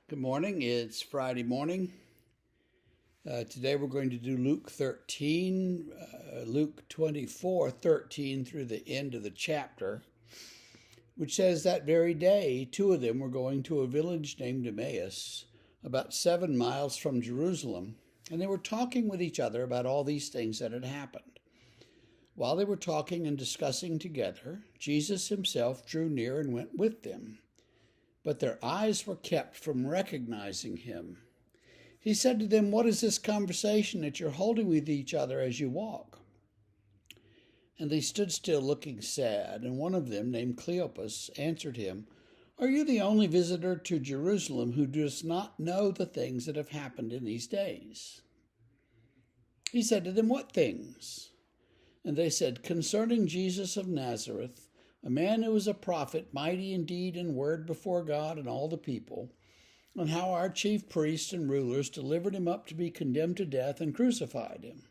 Good morning. It's Friday morning. Today we're going to do Luke 13, Luke 24:13 through the end of the chapter, which says that very day, two of them were going to a village named Emmaus, about 7 miles from Jerusalem, and they were talking with each other about all these things that had happened. While they were talking and discussing together, Jesus himself drew near and went with them. But their eyes were kept from recognizing him. He said to them, "What is this conversation that you're holding with each other as you walk?" And they stood still looking sad, and one of them, named Cleopas, answered him, "Are you the only visitor to Jerusalem who does not know the things that have happened in these days?" He said to them, "What things?" And they said, "Concerning Jesus of Nazareth, a man who was a prophet, mighty in deed and word before God and all the people, and how our chief priests and rulers delivered him up to be condemned to death and crucified him.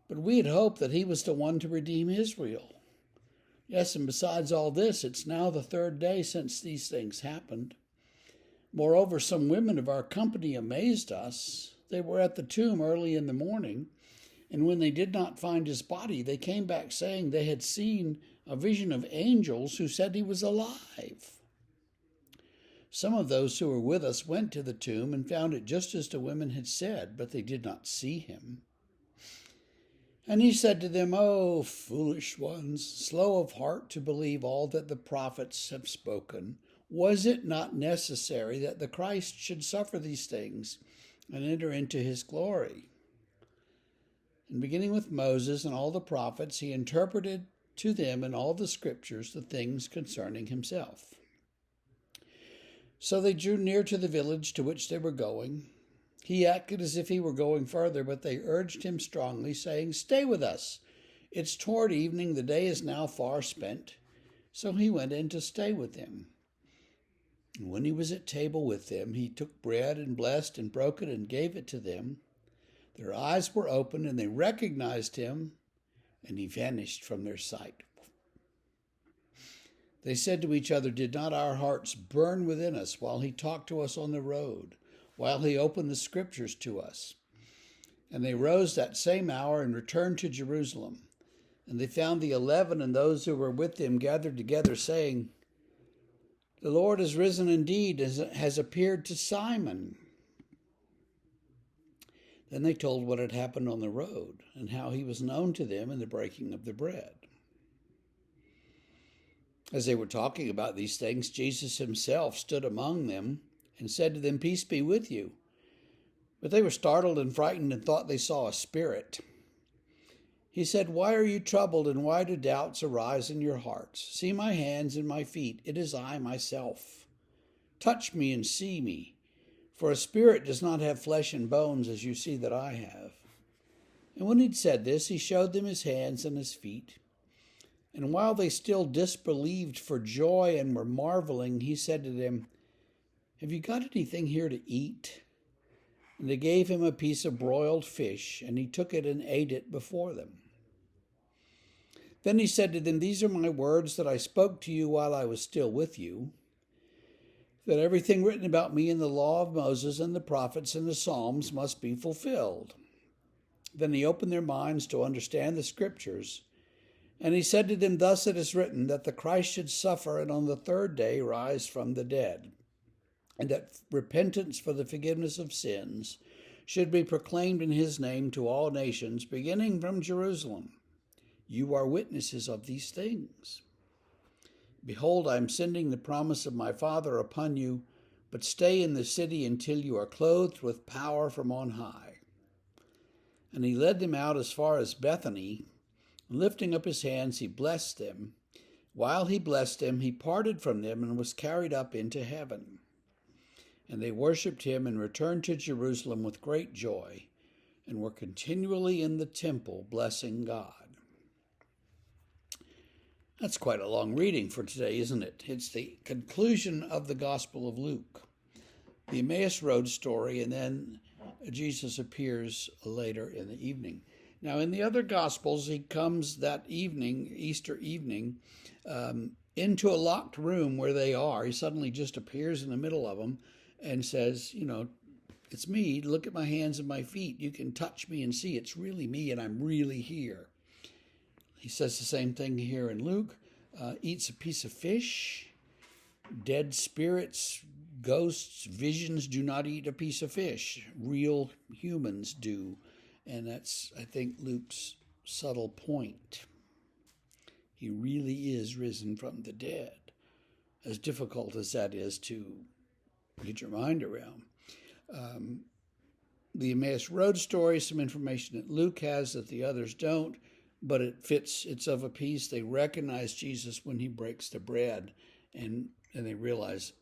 But we had hoped that he was the one to redeem Israel. Yes, and besides all this, it's now the third day since these things happened. Moreover, some women of our company amazed us. They were at the tomb early in the morning, and when they did not find his body, they came back saying they had seen a vision of angels who said he was alive. Some of those who were with us went to the tomb and found it just as the women had said, but they did not see him." And he said to them, "O foolish ones, slow of heart to believe all that the prophets have spoken. Was it not necessary that the Christ should suffer these things and enter into his glory?" And beginning with Moses and all the prophets, he interpreted to them in all the scriptures the things concerning himself. So they drew near to the village to which they were going. He acted as if he were going further, but they urged him strongly, saying, "Stay with us. It's toward evening, the day is now far spent." So he went in to stay with them. And when he was at table with them, he took bread and blessed and broke it and gave it to them. Their eyes were opened and they recognized him, and he vanished from their sight. They said to each other, "Did not our hearts burn within us while he talked to us on the road, while he opened the scriptures to us?" And they rose that same hour and returned to Jerusalem. And they found the 11 and those who were with them gathered together, saying, "The Lord is risen indeed, has appeared to Simon." Then they told what had happened on the road, and how he was known to them in the breaking of the bread. As they were talking about these things, Jesus himself stood among them and said to them, "Peace be with you." But they were startled and frightened and thought they saw a spirit. He said, "Why are you troubled, and why do doubts arise in your hearts? See my hands and my feet, it is I myself. Touch me and see me. For a spirit does not have flesh and bones, as you see that I have." And when he'd said this, he showed them his hands and his feet. And while they still disbelieved for joy and were marveling, he said to them, "Have you got anything here to eat?" And they gave him a piece of broiled fish, and he took it and ate it before them. Then he said to them, "These are my words that I spoke to you while I was still with you, that everything written about me in the law of Moses and the prophets and the Psalms must be fulfilled." Then he opened their minds to understand the scriptures. And he said to them, "Thus it is written, that the Christ should suffer and on the third day rise from the dead, and that repentance for the forgiveness of sins should be proclaimed in his name to all nations, beginning from Jerusalem. You are witnesses of these things. Behold, I am sending the promise of my Father upon you, but stay in the city until you are clothed with power from on high." And he led them out as far as Bethany. Lifting up his hands, he blessed them. While he blessed them, he parted from them and was carried up into heaven. And they worshipped him and returned to Jerusalem with great joy, and were continually in the temple blessing God. That's quite a long reading for today, isn't it? It's the conclusion of the Gospel of Luke, the Emmaus Road story, and then Jesus appears later in the evening. Now, in the other Gospels, he comes that evening, Easter evening, into a locked room where they are. He suddenly just appears in the middle of them and says, it's me. Look at my hands and my feet. You can touch me and see it's really me, and I'm really here. He says the same thing here in Luke. Eats a piece of fish. Dead spirits, ghosts, visions do not eat a piece of fish. Real humans do. And that's, I think, Luke's subtle point. He really is risen from the dead. As difficult as that is to get your mind around. The Emmaus Road story, some information that Luke has that the others don't, but it fits, it's of a piece. They recognize Jesus when he breaks the bread, and they realize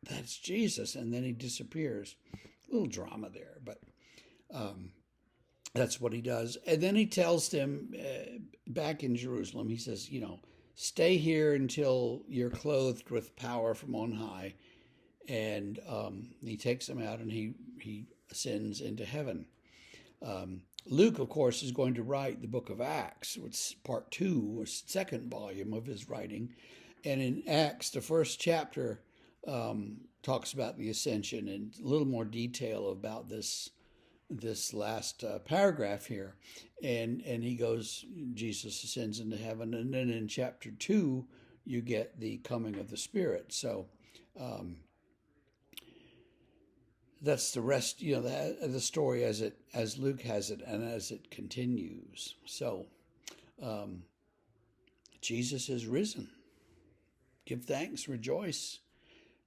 that's Jesus, and then he disappears. A little drama there, but that's what he does. And then he tells them back in Jerusalem, he says, stay here until you're clothed with power from on high. And he takes them out, and he ascends into heaven. Luke, of course, is going to write the book of Acts, which is part 2, or second volume of his writing. And in Acts, the first chapter talks about the ascension and a little more detail about this last paragraph here. And he goes, Jesus ascends into heaven. And then in chapter 2, you get the coming of the Spirit. So that's the rest, the story as Luke has it and as it continues. So Jesus is risen. Give thanks, rejoice,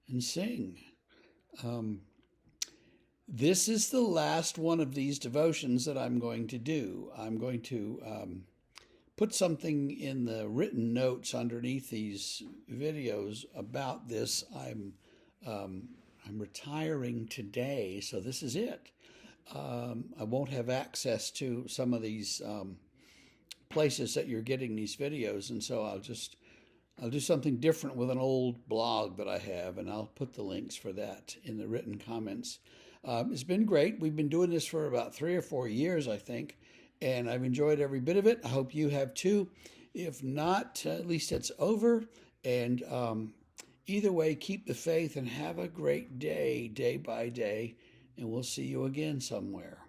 and sing. This is the last one of these devotions that I'm going to do. I'm going to put something in the written notes underneath these videos about this. I'm retiring today, so this is it. I won't have access to some of these places that you're getting these videos, and so I'll do something different with an old blog that I have, and I'll put the links for that in the written comments. It's been great. We've been doing this for about 3 or 4 years, I think, and I've enjoyed every bit of it. I hope you have too. If not, at least it's over, and either way, keep the faith and have a great day, day by day, and we'll see you again somewhere.